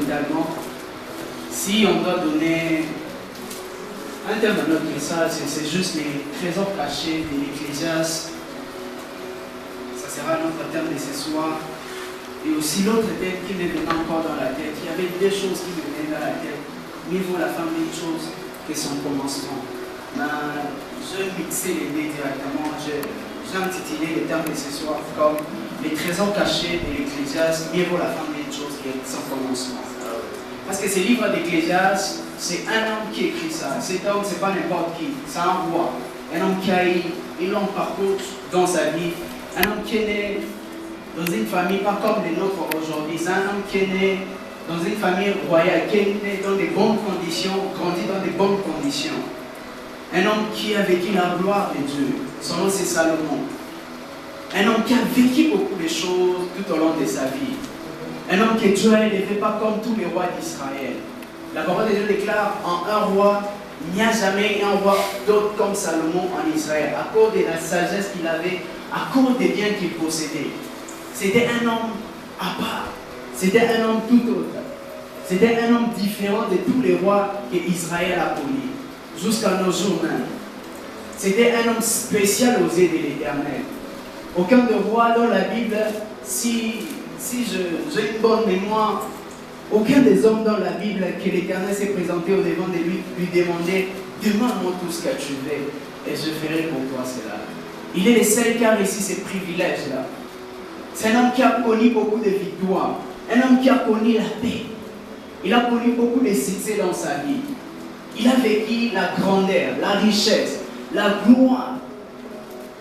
fondamentalement, si on doit donner un terme à notre message, c'est juste les trésors cachés de l'Ecclésiaste. Ça sera notre terme de ce soir. Et aussi l'autre tête qui me venait encore dans la tête. Il y avait deux choses qui me venaient dans la tête. Mieux vaut la fin d'une chose que son commencement. Je mixais les deux directement. J'ai intitulé le terme de ce soir comme les trésors cachés de l'Ecclésiaste. Mieux vaut la fin d'une chose que son commencement. Parce que ce livre d'Ecclésiaste, c'est un homme qui écrit ça. Cet homme, ce n'est pas n'importe qui. C'est un roi. Un homme qui a eu un long parcours dans sa vie. Un homme qui est né dans une famille pas comme les nôtres aujourd'hui. C'est un homme qui est né dans une famille royale, qui est né dans de bonnes conditions, grandi dans de bonnes conditions. Un homme qui a vécu la gloire de Dieu. Son nom c'est Salomon. Un homme qui a vécu beaucoup de choses tout au long de sa vie. Un homme que Dieu a élevé pas comme tous les rois d'Israël. La parole de Dieu déclare en un roi, il n'y a jamais un roi d'autre comme Salomon en Israël, à cause de la sagesse qu'il avait, à cause des biens qu'il possédait. C'était un homme à part. C'était un homme tout autre. C'était un homme différent de tous les rois qu'Israël a connus, jusqu'à nos jours même. C'était un homme spécial aux yeux de l'Éternel. Aucun de roi dans la Bible, si j'ai une bonne mémoire, aucun des hommes dans la Bible que l'Éternel s'est présenté au devant de lui demandait « Demande-moi tout ce que tu veux et je ferai pour toi cela. » Il est le seul qui a réussi ces privilèges-là. C'est un homme qui a connu beaucoup de victoires, un homme qui a connu la paix. Il a connu beaucoup de succès dans sa vie. Il a vécu la grandeur, la richesse, la gloire.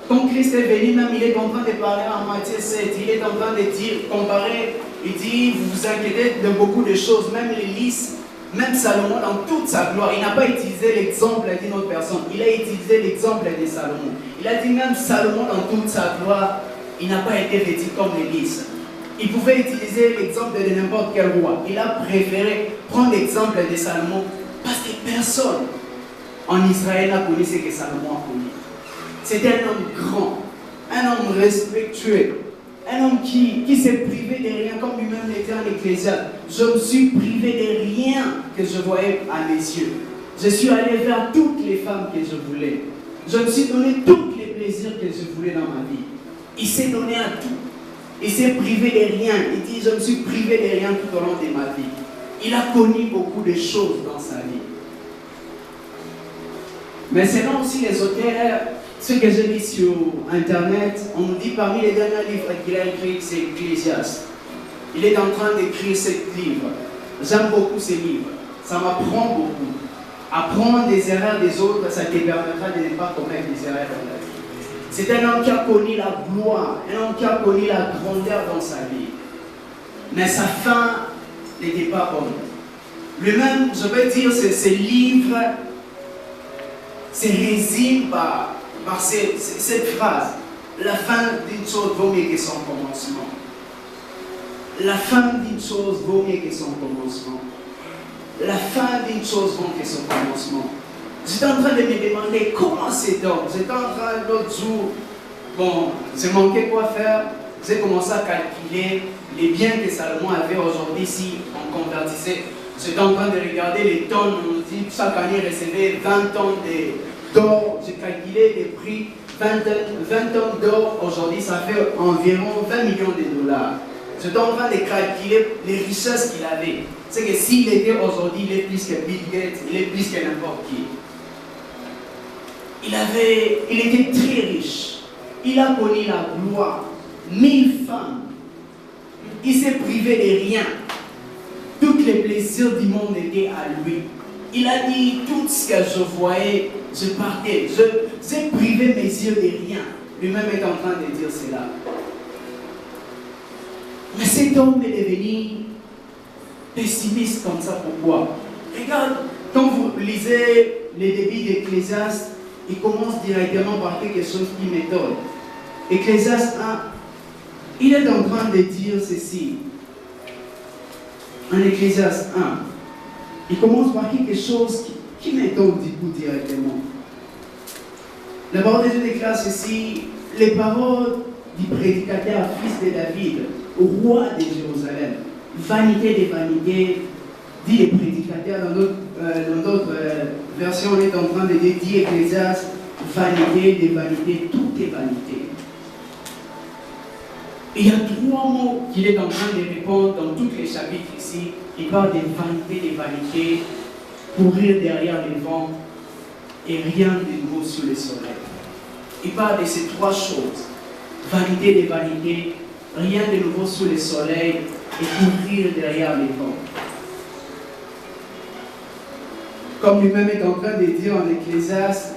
Quand Christ est venu, même il est en train de parler en Matthieu 7, il est en train de dire, comparer, il dit, vous vous inquiétez de beaucoup de choses, même l'Église, même Salomon dans toute sa gloire, il n'a pas utilisé l'exemple d'une autre personne, il a utilisé l'exemple de Salomon. Il a dit même Salomon dans toute sa gloire, il n'a pas été vêtu comme l'Église. Il pouvait utiliser l'exemple de n'importe quel roi. Il a préféré prendre l'exemple de Salomon parce que personne en Israël n'a connu ce que Salomon a connu. C'était un homme grand, un homme respectueux, un homme qui s'est privé de rien, comme lui-même l'était en Ecclésiaste. Je me suis privé de rien que je voyais à mes yeux. Je suis allé vers toutes les femmes que je voulais. Je me suis donné tous les plaisirs que je voulais dans ma vie. Il s'est donné à tout. Il s'est privé de rien. Il dit, je me suis privé de rien tout au long de ma vie. Il a connu beaucoup de choses dans sa vie. Mais selon aussi les auteurs, ce que j'ai lu sur Internet, on nous dit parmi les derniers livres qu'il a écrit, c'est Ecclésiaste. Il est en train d'écrire ce livre. J'aime beaucoup ces livres. Ça m'apprend beaucoup. Apprendre des erreurs des autres, ça te permettra de ne pas commettre des erreurs dans la vie. C'est un homme qui a connu la gloire, un homme qui a connu la grandeur dans sa vie. Mais sa fin n'était pas bonne. Lui-même, je vais dire, ce livre se résume par cette phrase. La fin d'une chose vaut mieux que son commencement. La fin d'une chose vaut mieux que son commencement. La fin d'une chose vaut mieux que son commencement. J'étais en train de me demander comment cet homme. J'étais en train l'autre jour, bon, j'ai manqué quoi faire. J'ai commencé à calculer les biens que Salomon avait aujourd'hui si on convertissait. J'étais en train de regarder les tonnes. On nous dit chaque année il recevait 20 tonnes d'or. J'ai calculé les prix. 20 tonnes d'or aujourd'hui, ça fait environ 20 millions de dollars. J'étais en train de calculer les richesses qu'il avait. C'est que s'il était aujourd'hui, il est plus que Bill Gates, il est plus que n'importe qui. Il était très riche. Il a connu la gloire. 1000 femmes. Il s'est privé de rien. Tous les plaisirs du monde étaient à lui. Il a dit tout ce que je voyais, je partais. J'ai privé mes yeux de rien. Lui-même est en train de dire cela. Mais cet homme est devenu pessimiste comme ça. Pourquoi? Regarde, quand vous lisez les débuts d'Ecclésiaste, il commence directement par quelque chose qui m'étonne. Ecclésiaste 1, il est en train de dire ceci. En Ecclésiaste 1, il commence par quelque chose qui m'étonne du coup directement. La parole de Dieu déclare ceci, les paroles du prédicateur fils de David, au roi de Jérusalem. Vanité des vanités, dit les prédicateurs, dans d'autres versions, on est en train de dire, dit Ecclésiaste, vanité des vanités, tout est vanité. Et il y a 3 mots qu'il est en train de répondre dans tous les chapitres ici. Il parle des vanités, courir derrière les vents et rien de nouveau sous le soleil. Il parle de ces 3 choses. Vanité des vanités, rien de nouveau sous le soleil et courir derrière les vents. Comme lui-même est en train de dire en Ecclésiaste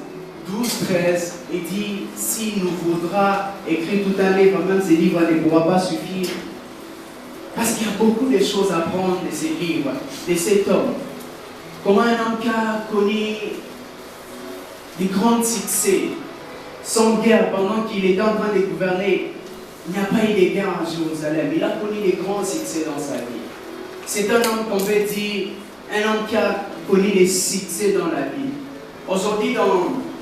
12-13, il dit, s'il nous voudra écrire tout un livre, même ces livres ne pourra pas suffire. Parce qu'il y a beaucoup de choses à apprendre de ces livres, de cet homme. Comment un homme qui a connu des grands succès, sans guerre, pendant qu'il était en train de gouverner, il n'y a pas eu de guerre à Jérusalem. Il a connu des grands succès dans sa vie. C'est un homme qu'on peut dire, un homme qui a connu des succès dans la vie. Aujourd'hui,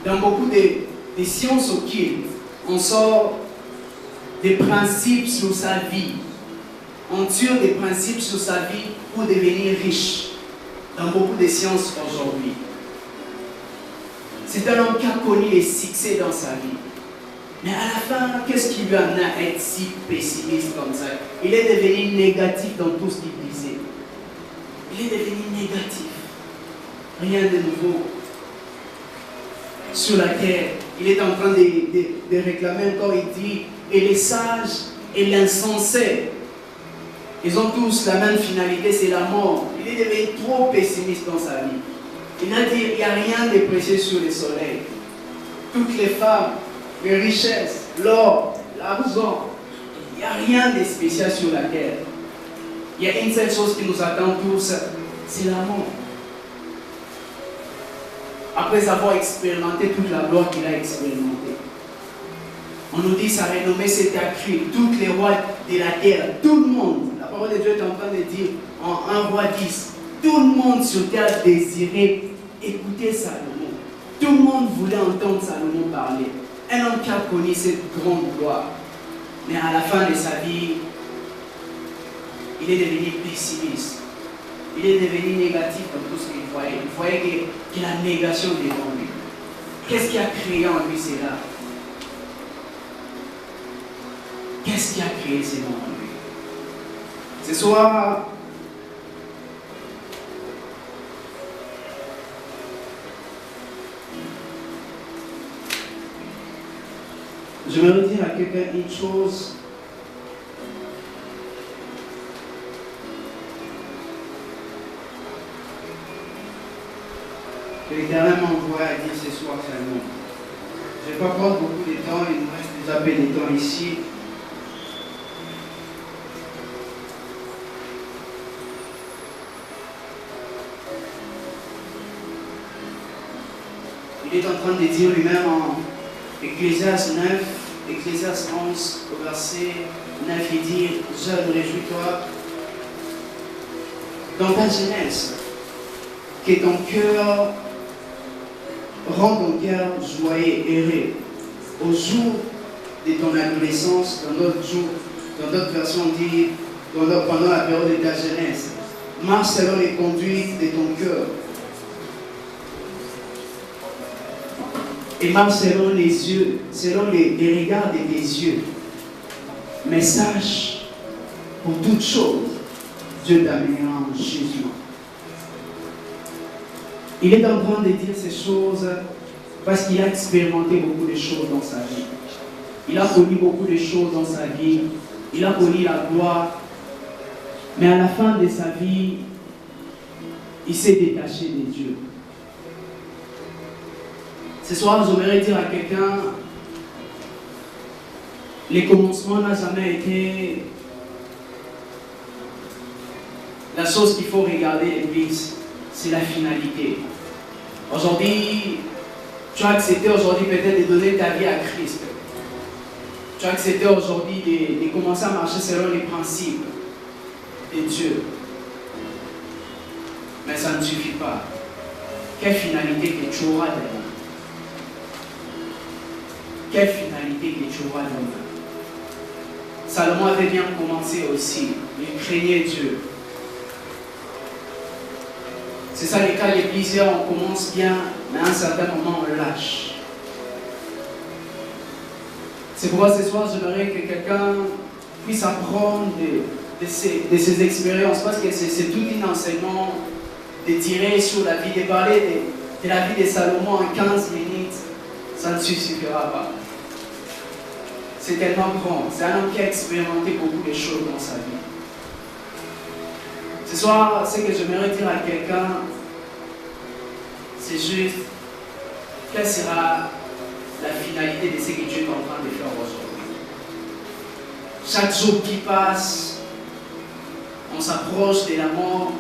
dans beaucoup de sciences occultes, on sort des principes sur sa vie. On tire des principes sur sa vie pour devenir riche. Dans beaucoup de sciences aujourd'hui. C'est un homme qui a connu les succès dans sa vie. Mais à la fin, qu'est-ce qui lui amène à être si pessimiste comme ça? Il est devenu négatif dans tout ce qu'il disait. Il est devenu négatif. Rien de nouveau. Sur la terre, il est en train de réclamer encore, il dit, et les sages et l'insensé, ils ont tous la même finalité, c'est la mort. Il est devenu trop pessimiste dans sa vie. Il a dit, il n'y a rien de précieux sur le soleil. Toutes les femmes, les richesses, l'or, l'argent, il n'y a rien de spécial sur la terre. Il y a une seule chose qui nous attend tous, c'est la mort. Après avoir expérimenté toute la gloire qu'il a expérimentée. On nous dit, sa renommée s'est accrue. Tous les rois de la terre, tout le monde, la parole de Dieu est en train de dire en 1 roi 10, tout le monde sur terre désirait écouter Salomon. Tout le monde voulait entendre Salomon parler. Un homme qui a connu cette grande gloire. Mais à la fin de sa vie, il est devenu pessimiste. Il est devenu négatif dans tout ce qu'il voyait. Il voyait qu'il y a la négation devant lui. Qu'est-ce qui a créé en lui cela? Qu'est-ce qui a créé cela en lui? Ce soir, je vais dire à quelqu'un une chose. Que l'Éternel m'envoie à dire ce soir seulement. Je ne vais pas prendre beaucoup de temps, il nous reste déjà peu de temps ici. Il est en train de dire lui-même en Ecclésiaste 9, Ecclésiaste 11, au verset 9, il dit, jeune, réjouis-toi dans ta jeunesse, que ton cœur rend ton cœur joyeux et heureux. Au jour de ton adolescence, dans d'autres versions, on dit pendant la période de ta jeunesse, marche selon les conduites de ton cœur. Et marche selon les yeux, selon les regards de tes yeux. Mais sache, pour toutes choses, Dieu t'amènera en jugement. Il est en train de dire ces choses parce qu'il a expérimenté beaucoup de choses dans sa vie. Il a connu beaucoup de choses dans sa vie. Il a connu la gloire. Mais à la fin de sa vie, il s'est détaché de Dieu. Ce soir, j'aimerais dire à quelqu'un, le commencement n'a jamais été la chose qu'il faut regarder l'église, c'est la finalité. Aujourd'hui, tu as accepté aujourd'hui peut-être de donner ta vie à Christ. Tu as accepté aujourd'hui de commencer à marcher selon les principes de Dieu. Mais ça ne suffit pas. Quelle finalité que tu auras demain? Quelle finalité que tu auras demain? Salomon avait bien commencé aussi. Il craignait Dieu. C'est ça le cas de plusieurs, on commence bien, mais à un certain moment on lâche. C'est pourquoi ce soir j'aimerais que quelqu'un puisse apprendre de ces expériences, parce que c'est tout un enseignement de tirer sur la vie, de parler de la vie de Salomon en 15 minutes, ça ne suffira pas. C'est tellement grand, c'est un homme qui a expérimenté beaucoup de choses dans sa vie. Ce soir, ce que j'aimerais dire à quelqu'un, c'est juste, quelle sera la finalité de ce que Dieu est en train de faire aujourd'hui. Chaque jour qui passe, on s'approche de la mort,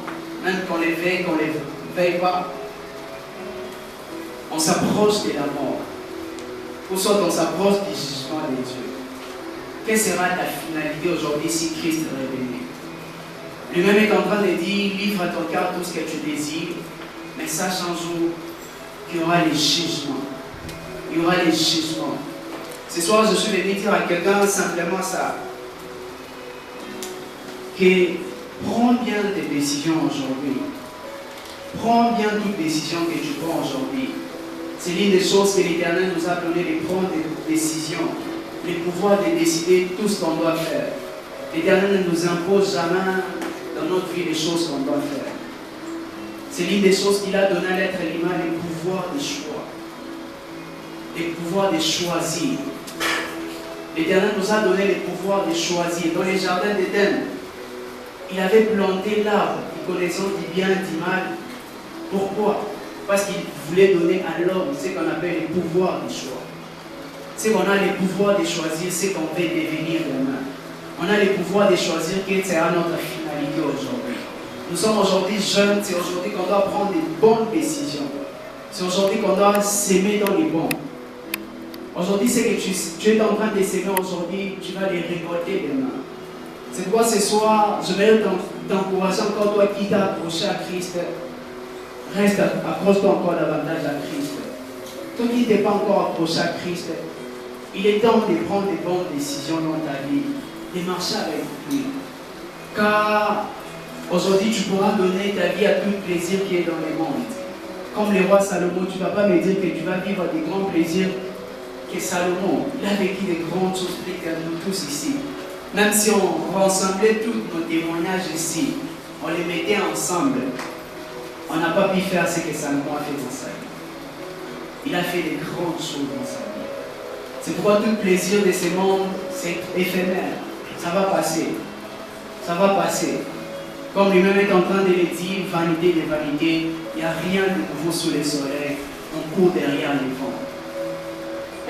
même qu'on les veille, qu'on ne les veille pas. On s'approche de la mort. Ou soit on s'approche du jugement de Dieu. Quelle sera la finalité aujourd'hui si Christ est révélé? Lui-même est en train de dire, livre à ton cœur tout ce que tu désires, mais sache un jour qu'il y aura les jugements. Il y aura les jugements. Ce soir, je suis venu dire à quelqu'un simplement ça. Que prends bien tes décisions aujourd'hui. Prends bien toute décision que tu prends aujourd'hui. C'est l'une des choses que l'Éternel nous a donné de prendre des décisions, le pouvoir de décider tout ce qu'on doit faire. L'Éternel ne nous impose jamais dans notre vie les choses qu'on doit faire. C'est l'une des choses qu'il a donné à l'être humain, le pouvoir de choix. Le pouvoir de choisir. L'Éternel nous a donné le pouvoir de choisir. Dans les jardins d'Éden, il avait planté l'arbre de connaissance du bien et du mal. Pourquoi? Parce qu'il voulait donner à l'homme ce qu'on appelle le pouvoir du choix. C'est qu'on a le pouvoir de choisir ce qu'on veut devenir demain. On a le pouvoir de choisir quelle sera notre finalité aujourd'hui. Nous sommes aujourd'hui jeunes, c'est aujourd'hui qu'on doit prendre des bonnes décisions. C'est aujourd'hui qu'on doit s'aimer dans les bons. Aujourd'hui, ce que tu es en train de s'aimer aujourd'hui, tu vas les récolter demain. C'est pourquoi ce soir, je vais t'encourager encore, toi qui t'as approché à Christ, reste, approche-toi encore davantage à Christ. Toi qui ne t'es pas encore approché à Christ, il est temps de prendre des bonnes décisions dans ta vie, de marcher avec lui. Car aujourd'hui, tu pourras donner ta vie à tout plaisir qui est dans le monde. Comme le roi Salomon, tu ne vas pas me dire que tu vas vivre des grands plaisirs que Salomon. Il a vécu des grandes choses plus que nous tous ici. Même si on rassemblait tous nos témoignages ici, on les mettait ensemble, on n'a pas pu faire ce que Salomon a fait dans sa vie. Il a fait des grandes choses dans sa vie. C'est pourquoi tout plaisir de ce monde, c'est éphémère. Ça va passer. Ça va passer. Comme lui-même est en train de le dire, vanité des vanités, il n'y a rien de nouveau sous le soleil. On court derrière les vents.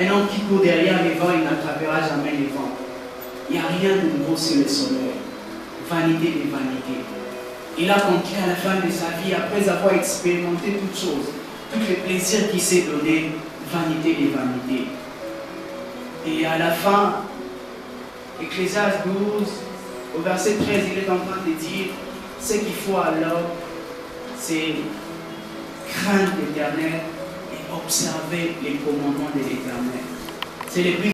Un homme qui court derrière les vents, il n'attrapera jamais les vents. Il n'y a rien de nouveau sur le soleil. Vanité des vanités. Il a conquis à la fin de sa vie, après avoir expérimenté toutes choses, tous les plaisirs qu'il s'est donné, vanité des vanités. Et à la fin, Ecclésiaste 12, au verset 13, il est en train de dire, ce qu'il faut alors, c'est craindre l'Éternel et observer les commandements de l'Éternel. C'est le plus